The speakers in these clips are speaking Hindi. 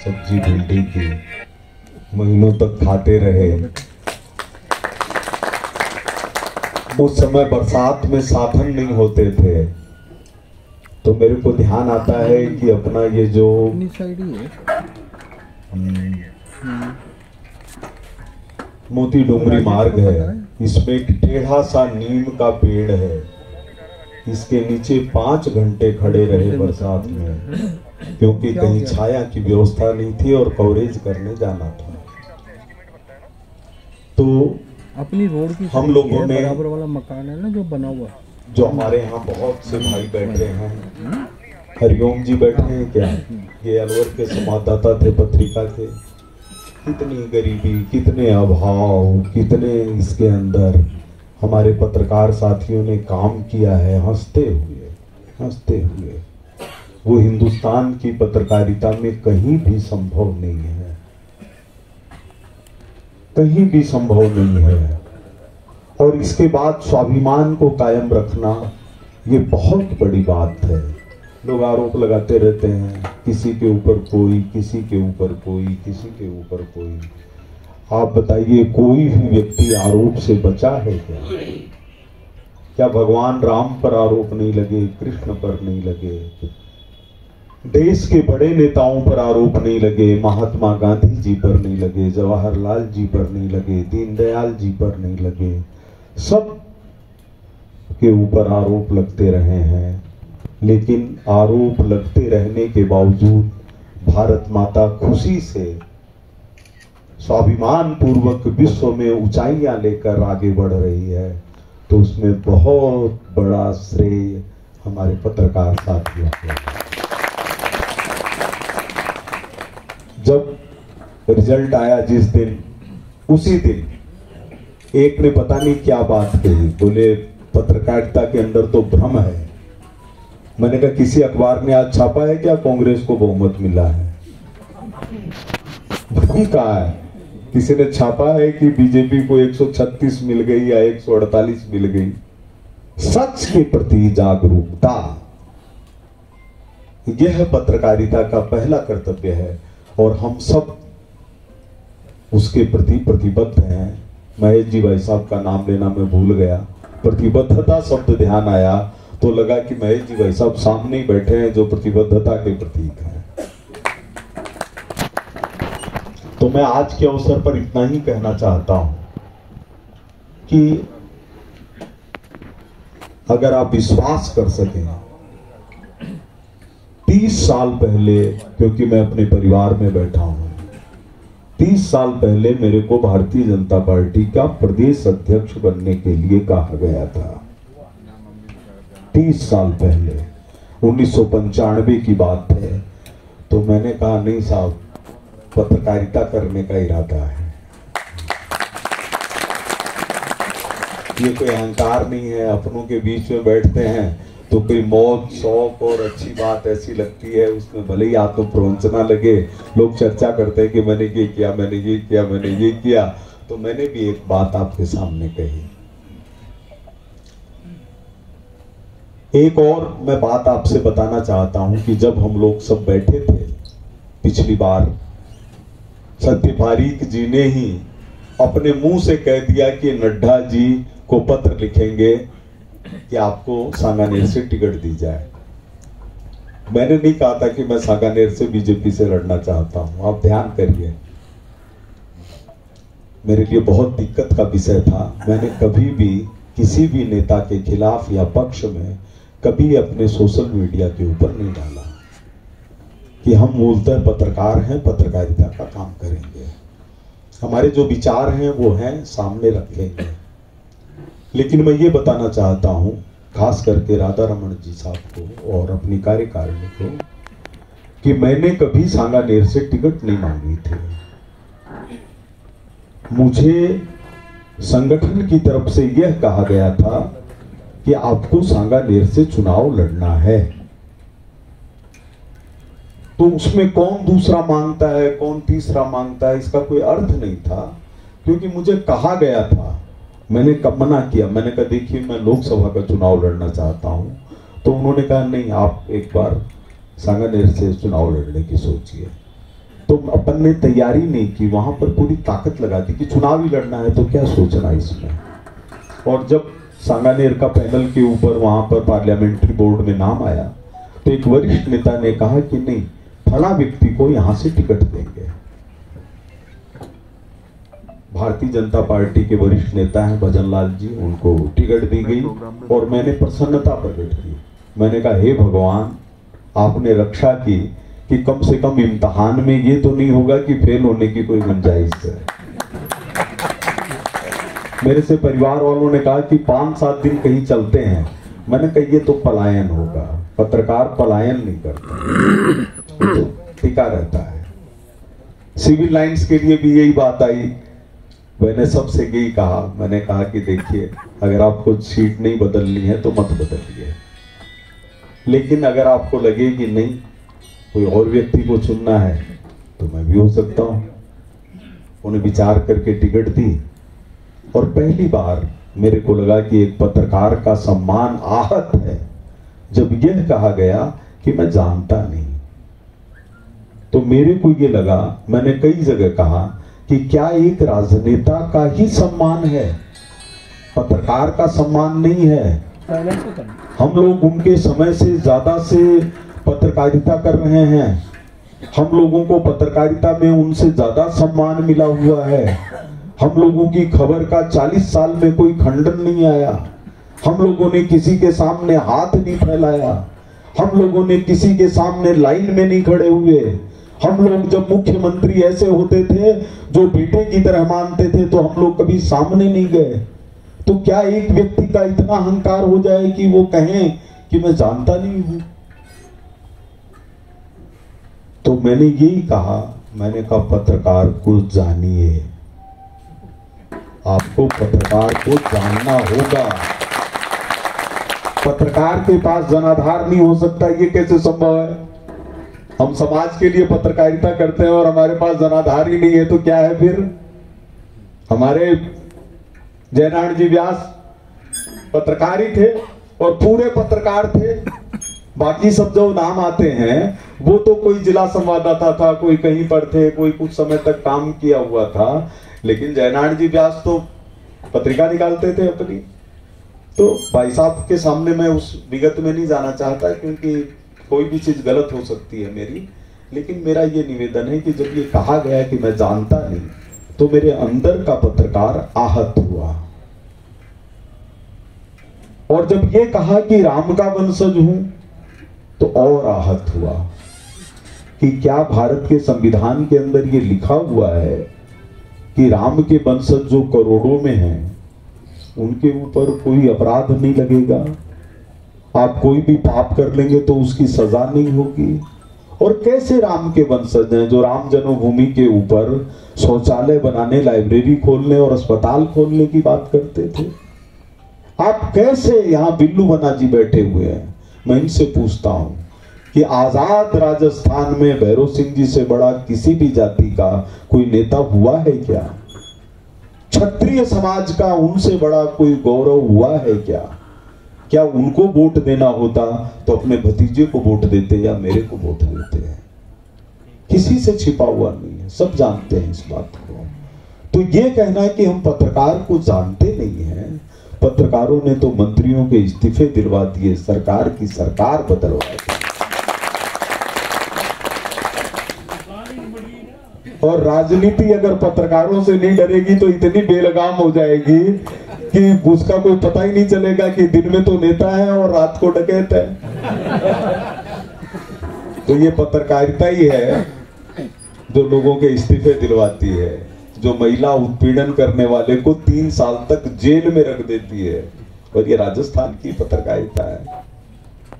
सब्जी भिंडी की, महीनों तक खाते रहे। उस समय बरसात में साधन नहीं होते थे, तो मेरे को ध्यान आता है कि अपना ये जो मोती डोंगरी मार्ग है, इसमें एक टेढ़ा सा नीम का पेड़ है। इसके नीचे 5 घंटे खड़े रहे बरसात में, क्योंकि कहीं छाया की व्यवस्था नहीं थी और कवरेज करने जाना था। तो अपनी रोड की हम लोगों ने बराबर वाला मकान है ना जो बना हुआ, जो हमारे यहाँ बहुत से भाई बैठे हैं, हरिओम जी बैठे हैं क्या, ये अलवर के संवाददाता थे पत्रिका के। कितनी गरीबी, कितने अभाव, कितने इसके अंदर हमारे पत्रकार साथियों ने काम किया है, हंसते हुए। वो हिंदुस्तान की पत्रकारिता में कहीं भी संभव नहीं है, कहीं भी संभव नहीं है। और इसके बाद स्वाभिमान को कायम रखना ये बहुत बड़ी बात है। लोग आरोप लगाते रहते हैं, किसी के ऊपर कोई, किसी के ऊपर कोई, किसी के ऊपर कोई। आप बताइए, कोई भी व्यक्ति आरोप से बचा है क्या? क्या भगवान राम पर आरोप नहीं लगे, कृष्ण पर नहीं लगे, देश के बड़े नेताओं पर आरोप नहीं लगे, महात्मा गांधी जी पर नहीं लगे, जवाहरलाल जी पर नहीं लगे, दीनदयाल जी पर नहीं लगे, सब के ऊपर आरोप लगते रहे हैं। लेकिन आरोप लगते रहने के बावजूद भारत माता खुशी से स्वाभिमान पूर्वक विश्व में ऊंचाइयां लेकर आगे बढ़ रही है, तो उसमें बहुत बड़ा श्रेय हमारे पत्रकार साथियों को। जब रिजल्ट आया जिस दिन, उसी दिन एक ने पता नहीं क्या बात कही, बोले पत्रकारिता के अंदर तो भ्रम है। मैंने कहा किसी अखबार ने आज छापा है क्या कांग्रेस को बहुमत मिला है? भ्रम कहा है? किसी ने छापा है कि बीजेपी को 136 मिल गई या 148 मिल गई? सच के प्रति जागरूकता, यह पत्रकारिता का पहला कर्तव्य है और हम सब उसके प्रति प्रतिबद्ध हैं। महेश जी भाई साहब का नाम लेना मैं भूल गया, प्रतिबद्धता शब्द ध्यान आया तो लगा कि महेश जी भाई साहब सामने ही बैठे हैं जो प्रतिबद्धता के प्रतीक हैं। तो मैं आज के अवसर पर इतना ही कहना चाहता हूं कि अगर आप विश्वास कर सकें, 30 साल पहले, क्योंकि मैं अपने परिवार में बैठा हूं, 30 साल पहले मेरे को भारतीय जनता पार्टी का प्रदेश अध्यक्ष बनने के लिए कहा गया था। 30 साल पहले, 1995 की बात है। तो मैंने कहा नहीं साहब, पत्रकारिता करने का इरादा है। ये कोई अहंकार नहीं है, अपनों के बीच में बैठते हैं तो कोई मौत, शौक और अच्छी बात ऐसी लगती है, उसमें भले ही आत्म प्रवंचना लगे, लोग चर्चा करते हैं कि मैंने ये किया, मैंने ये किया, मैंने ये किया। तो मैंने भी एक बात आपके सामने कही। एक और मैं बात आपसे बताना चाहता हूं कि जब हम लोग सब बैठे थे पिछली बार, सत्य पारीक जी ने ही अपने मुंह से कह दिया कि नड्डा जी को पत्र लिखेंगे कि आपको सांगानेर से टिकट दी जाए। मैंने नहीं कहा था कि मैं सांगानेर से बीजेपी से लड़ना चाहता हूं। आप ध्यान करिए, मेरे लिए बहुत दिक्कत का विषय था। मैंने कभी भी किसी भी नेता के खिलाफ या पक्ष में कभी अपने सोशल मीडिया के ऊपर नहीं डाला कि हम मूलतः पत्रकार हैं, पत्रकारिता का काम करेंगे, हमारे जो विचार हैं वो हैं, सामने रखेंगे। लेकिन मैं ये बताना चाहता हूं, खास करके राधा रमन जी साहब को और अपनी कार्यकारिणी को, कि मैंने कभी सांगानेर से टिकट नहीं मांगी थी। मुझे संगठन की तरफ से यह कहा गया था कि आपको सांगानेर से चुनाव लड़ना है। तो उसमें कौन दूसरा मांगता है, कौन तीसरा मांगता है, इसका कोई अर्थ नहीं था, क्योंकि मुझे कहा गया था। मैंने कब मना किया? मैंने कहा देखिए मैं लोकसभा का चुनाव लड़ना चाहता हूं। तो उन्होंने कहा नहीं, आप एक बार सांगानेर से चुनाव लड़ने की सोचिए। तो अपन ने तैयारी नहीं की, वहां पर पूरी ताकत लगा दी कि चुनाव ही लड़ना है तो क्या सोचना इसमें। और जब सांगानेर का पैनल के ऊपर वहां पर पार्लियामेंट्री बोर्ड में नाम आया तो एक वरिष्ठ नेता ने कहा कि नहीं, फला व्यक्ति को यहां से टिकट देंगे। भारतीय जनता पार्टी के वरिष्ठ नेता हैं भजन लाल जी, उनको टिकट दी गई और मैंने प्रसन्नता प्रकट की। मैंने कहा हे भगवान, आपने रक्षा की कि कम से कम इम्तिहान में ये तो नहीं होगा कि फेल होने की कोई गुंजाइश है। मेरे से परिवार वालों ने कहा कि 5-7 दिन कहीं चलते हैं। मैंने कहा ये तो पलायन होगा, पत्रकार पलायन नहीं करता, तो टिका रहता है। सिविल लाइंस के लिए भी यही बात आई। मैंने सबसे यही कहा, मैंने कहा कि देखिए, अगर आपको सीट नहीं बदलनी है तो मत बदलिए, लेकिन अगर आपको लगे कि नहीं कोई और व्यक्ति को चुनना है तो मैं भी हो सकता हूं। उन्हें विचार करके टिकट दी और पहली बार मेरे को लगा कि एक पत्रकार का सम्मान आहत है जब यह कहा गया कि मैं जानता नहीं। तो मेरे को यह लगा, मैंने कई जगह कहा कि क्या एक राजनेता का ही सम्मान है, पत्रकार का सम्मान नहीं है। हम लोग उनके समय से ज्यादा से पत्रकारिता कर रहे हैं, हम लोगों को पत्रकारिता में उनसे ज्यादा सम्मान मिला हुआ है। हम लोगों की खबर का 40 साल में कोई खंडन नहीं आया, हम लोगों ने किसी के सामने हाथ नहीं फैलाया, हम लोगों ने किसी के सामने लाइन में नहीं खड़े हुए। हम लोग जब मुख्यमंत्री ऐसे होते थे जो बेटे की तरह मानते थे तो हम लोग कभी सामने नहीं गए। तो क्या एक व्यक्ति का इतना अहंकार हो जाए कि वो कहें कि मैं जानता नहीं हूं। तो मैंने यही कहा, मैंने कहा पत्रकार को जानिए, आपको पत्रकार को जानना होगा। पत्रकार के पास जनाधार नहीं हो सकता, ये कैसे संभव है। हम समाज के लिए पत्रकारिता करते हैं और हमारे पास जनाधार ही नहीं है तो क्या है फिर। हमारे जयनारायण जी व्यास पत्रकार ही थे और पूरे पत्रकार थे। बाकी सब जो नाम आते हैं वो तो कोई जिला संवाददाता था, कोई कहीं पर थे, कोई कुछ समय तक काम किया हुआ था, लेकिन जयनारायण जी व्यास तो पत्रिका निकालते थे अपनी। तो भाई साहब के सामने मैं उस विगत में नहीं जाना चाहता क्योंकि कोई भी चीज गलत हो सकती है मेरी, लेकिन मेरा ये निवेदन है कि जब ये कहा गया कि मैं जानता नहीं तो मेरे अंदर का पत्रकार आहत हुआ। और जब ये कहा कि राम का वंशज हूं तो और आहत हुआ कि क्या भारत के संविधान के अंदर ये लिखा हुआ है कि राम के वंशज जो करोड़ों में हैं उनके ऊपर कोई अपराध नहीं लगेगा, आप कोई भी पाप कर लेंगे तो उसकी सजा नहीं होगी। और कैसे राम के वंशज हैं जो राम जन्मभूमि के ऊपर शौचालय बनाने, लाइब्रेरी खोलने और अस्पताल खोलने की बात करते थे। आप कैसे यहां बिल्लू बना जी बैठे हुए हैं, मैं इनसे पूछता हूं कि आजाद राजस्थान में भैरव सिंह जी से बड़ा किसी भी जाति का कोई नेता हुआ है क्या? क्षत्रिय समाज का उनसे बड़ा कोई गौरव हुआ है क्या? क्या उनको वोट देना होता तो अपने भतीजे को वोट देते या मेरे को वोट देते हैं? किसी से छिपा हुआ नहीं है, सब जानते हैं इस बात को। तो ये कहना है कि हम पत्रकार को जानते नहीं हैं, पत्रकारों ने तो मंत्रियों के इस्तीफे दिलवा दिए, सरकार की सरकार बदलवा दी। और राजनीति अगर पत्रकारों से नहीं डरेगी तो इतनी बेलगाम हो जाएगी कि उसका कोई पता ही नहीं चलेगा कि दिन में तो नेता है और रात को डकैत है। तो ये पत्रकारिता ही है जो लोगों के इस्तीफे दिलवाती है, जो महिला उत्पीड़न करने वाले को 3 साल तक जेल में रख देती है। और ये राजस्थान की पत्रकारिता है।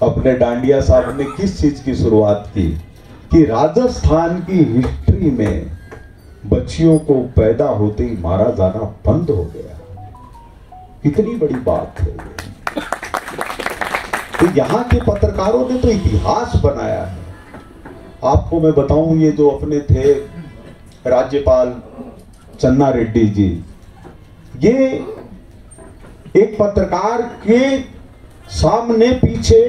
अपने डांडिया साहब ने किस चीज की शुरुआत की कि राजस्थान की हिस्ट्री में बच्चियों को पैदा होते ही मारा जाना बंद हो गया। कितनी बड़ी बात है ये। तो यहाँ के पत्रकारों ने तो इतिहास बनाया है। आपको मैं बताऊं, ये जो अपने थे राज्यपाल चन्ना रेड्डी जी, ये एक पत्रकार के सामने पीछे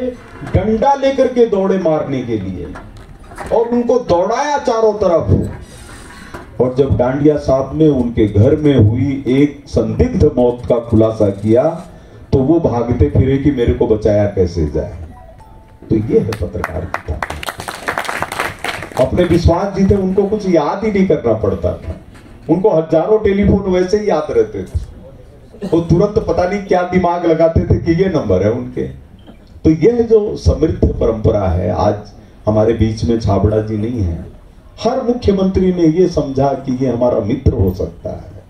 डंडा लेकर के दौड़े मारने के लिए। और उनको दौड़ाया चारों तरफ। और जब डांडिया साहब ने उनके घर में हुई एक संदिग्ध मौत का खुलासा किया तो वो भागते फिरे कि मेरे को बचाया कैसे जाए। तो ये है पत्रकारिता। अपने विश्वास जीते, उनको कुछ याद ही नहीं करना पड़ता था। उनको हजारों टेलीफोन वैसे ही याद रहते थे। वो तुरंत पता नहीं क्या दिमाग लगाते थे कि ये नंबर है उनके। तो यह जो समृद्ध परंपरा है, आज हमारे बीच में छाबड़ा जी नहीं है। हर मुख्यमंत्री ने ये समझा कि ये हमारा मित्र हो सकता है।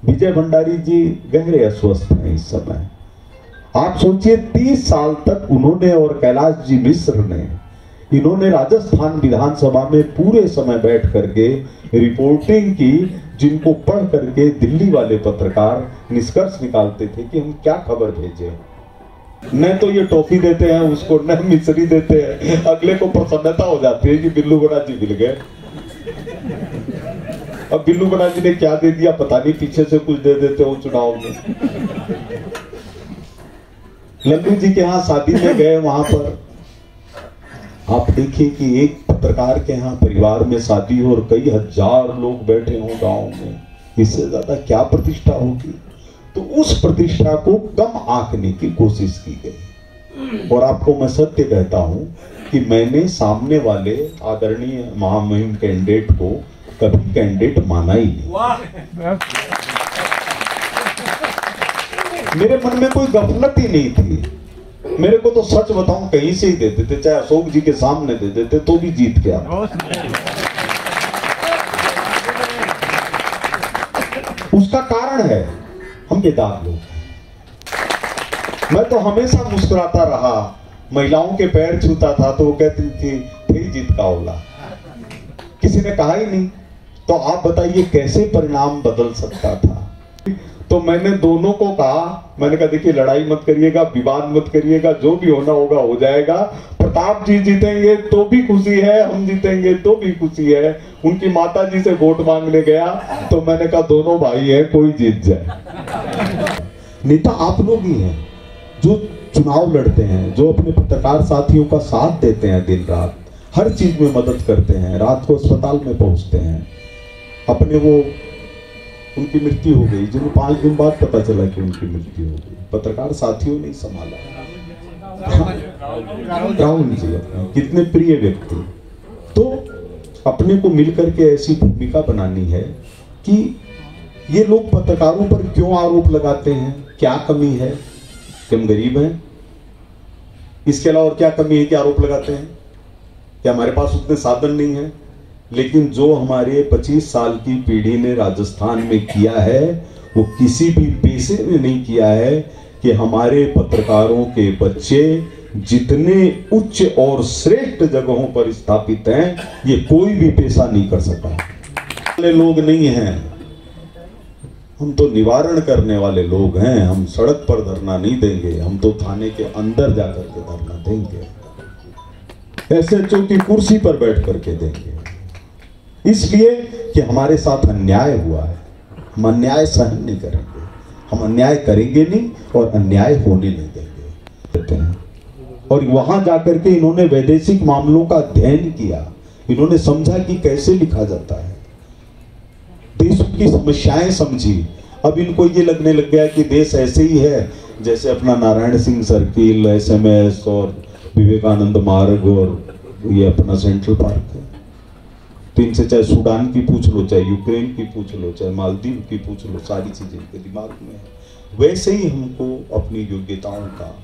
विजय भंडारी जी गहरे अस्वस्थ हैं इस समय। आप सोचिए 30 साल तक उन्होंने और कैलाश जी मिश्र ने, इन्होंने राजस्थान विधानसभा में पूरे समय बैठ करके रिपोर्टिंग की, जिनको पढ़ करके दिल्ली वाले पत्रकार निष्कर्ष निकालते थे कि हम क्या खबर भेजें। न तो ये टॉफी देते हैं उसको, न मिश्री देते हैं, अगले को प्रसन्नता हो जाती है कि बिल्लू बड़ा जी मिल गए। अब बिल्लू बड़ा जी ने क्या दे दिया पता नहीं, पीछे से कुछ दे देते हो चुनाव में। लल्लू जी के यहाँ शादी में गए, वहां पर आप देखिए कि एक पत्रकार के यहाँ परिवार में शादी हो और कई हजार लोग बैठे हों गांव में, इससे ज्यादा क्या प्रतिष्ठा होगी। तो उस प्रतिष्ठा को कम आंकने की कोशिश की गई। और आपको मैं सत्य कहता हूं कि मैंने सामने वाले आदरणीय महामहिम कैंडिडेट को कभी कैंडिडेट माना ही नहीं। मेरे मन में कोई गफलत ही नहीं थी। मेरे को तो सच बताऊं कहीं से ही दे देते, चाहे अशोक जी के सामने दे देते तो भी जीत गया। उसका कारण है हम बेदाग लोग। मैं तो हमेशा मुस्कुराता रहा, महिलाओं के पैर छूता था तो वो कहती थी थे जीत का ओला। किसी ने कहा ही नहीं। तो आप बताइए कैसे परिणाम बदल सकता था। तो मैंने दोनों को कहा, मैंने कहा देखिए लड़ाई मत करिएगा, विवाद मत करिएगा, जो भी होना होगा हो जाएगा। प्रताप जी जीतेंगे तो भी खुशी है, हम जीतेंगे तो भी खुशी है। उनकी माता जी से वोट मांगने गया तो मैंने कहा दोनों भाई हैं, कोई जीत जाए। नेता आप लोग ही हैं जो चुनाव लड़ते हैं, जो अपने पत्रकार साथियों का साथ देते हैं, दिन रात हर चीज में मदद करते हैं, रात को अस्पताल में पहुंचते हैं। अपने वो उनकी मृत्यु हो गई, जिन्हें 5 दिन बाद पता चला कि उनकी मृत्यु हो गई, पत्रकार साथियों ने संभाला। राहुल जी कितने प्रिय व्यक्ति। तो अपने को मिलकर के ऐसी भूमिका बनानी है कि ये लोग पत्रकारों पर क्यों आरोप लगाते हैं, क्या कमी है कि हम गरीब हैं, इसके अलावा और क्या कमी है कि आरोप लगाते हैं, क्या हमारे पास उतने साधन नहीं है। लेकिन जो हमारे 25 साल की पीढ़ी ने राजस्थान में किया है वो किसी भी पेशे में नहीं किया है कि हमारे पत्रकारों के बच्चे जितने उच्च और श्रेष्ठ जगहों पर स्थापित हैं ये कोई भी पेशा नहीं कर सका। वाले लोग नहीं हैं, हम तो निवारण करने वाले लोग हैं। हम सड़क पर धरना नहीं देंगे, हम तो थाने के अंदर जाकर के धरना देंगे, एसएचओ की कुर्सी पर बैठ करके देंगे। इसलिए कि हमारे साथ अन्याय हुआ है, हम अन्याय सहन नहीं करेंगे, हम अन्याय करेंगे नहीं और अन्याय होने नहीं देंगे। और वहां जाकर के इन्होंने वैदेशिक मामलों का अध्ययन किया, इन्होंने समझा कि कैसे लिखा जाता है, देशों की समस्याएं समझी। अब इनको ये लगने लग गया कि देश ऐसे ही है जैसे अपना नारायण सिंह सर्किल, एसएमएस और विवेकानंद मार्ग और ये अपना सेंट्रल पार्क है। तो इनसे चाहे सूडान की पूछ लो, चाहे यूक्रेन की पूछ लो, चाहे मालदीव की पूछ लो, सारी चीजें इनके दिमाग में है। वैसे ही हमको अपनी योग्यताओं का,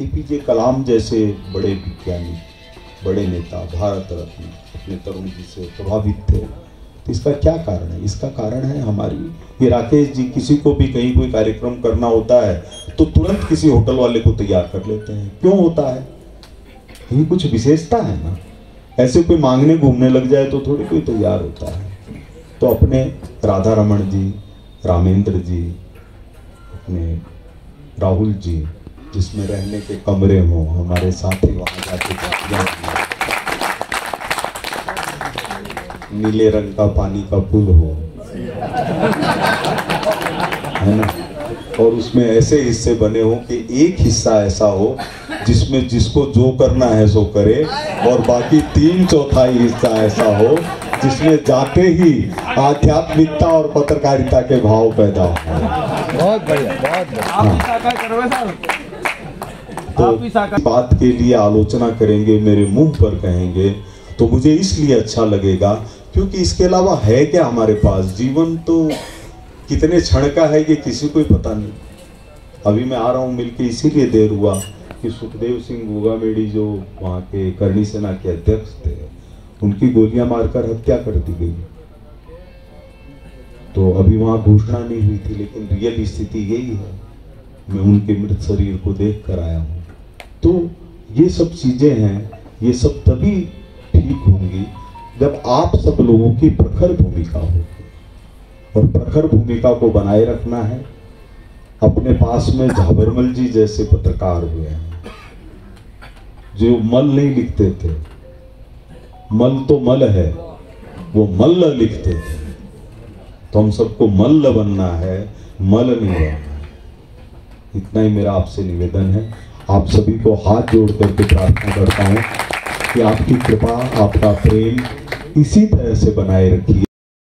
एपीजे कलाम जैसे बड़े विज्ञानी, बड़े नेता, भारत रत्न अपने तरुण जी से प्रभावित थे। तो इसका क्या कारण है? इसका कारण है हमारी, ये राकेश जी किसी को भी कहीं कोई कार्यक्रम करना होता है तो तुरंत किसी होटल वाले को तैयार कर लेते हैं। क्यों होता है? ये कुछ विशेषता है ना। ऐसे कोई मांगने घूमने लग जाए तो थोड़ी कोई तैयार होता है। तो अपने राधा रमन जी, रामेंद्र जी, अपने राहुल जी, जिसमें रहने के कमरे हों, हमारे साथी वहां जाके नीले रंग का पानी का पुल हो, है ना, और उसमें ऐसे हिस्से बने हो कि एक हिस्सा ऐसा हो जिसमें जिसको जो करना है सो करे, और बाकी 3/4 हिस्सा ऐसा हो जिसमें जाते ही आध्यात्मिकता और पत्रकारिता के भाव पैदा हो। बहुत बढ़िया, बहुत बढ़िया। तो बात के लिए आलोचना करेंगे, मेरे मुंह पर कहेंगे, तो मुझे इसलिए अच्छा लगेगा क्योंकि इसके अलावा है क्या हमारे पास। जीवन तो कितने क्षण का है ये किसी को ही पता नहीं। अभी मैं आ रहा हूँ मिलके इसीलिए देर हुआ कि सुखदेव सिंह गोगामेडी जो वहाँ के करणी सेना के अध्यक्ष थे, उनकी गोलियां मारकर हत्या कर दी गई। तो अभी वहाँ घोषणा नहीं हुई थी, लेकिन रियल स्थिति यही है। मैं उनके मृत शरीर को देख कर आया हूँ। तो ये सब चीजें हैं, ये सब तभी ठीक होंगी जब आप सब लोगों की प्रखर भूमिका हो। और प्रखर भूमिका को बनाए रखना है। अपने पास में झाबरमल जी जैसे पत्रकार हुए हैं जो मल नहीं लिखते थे, मल तो मल है, वो मल्ल लिखते थे। तो हम सबको मल्ल बनना है, मल नहीं बनना है। इतना ही मेरा आपसे निवेदन है। आप सभी को हाथ जोड़ करके प्रार्थना करता हूं कि आपकी कृपा, आपका प्रेम इसी तरह से बनाए रखिए।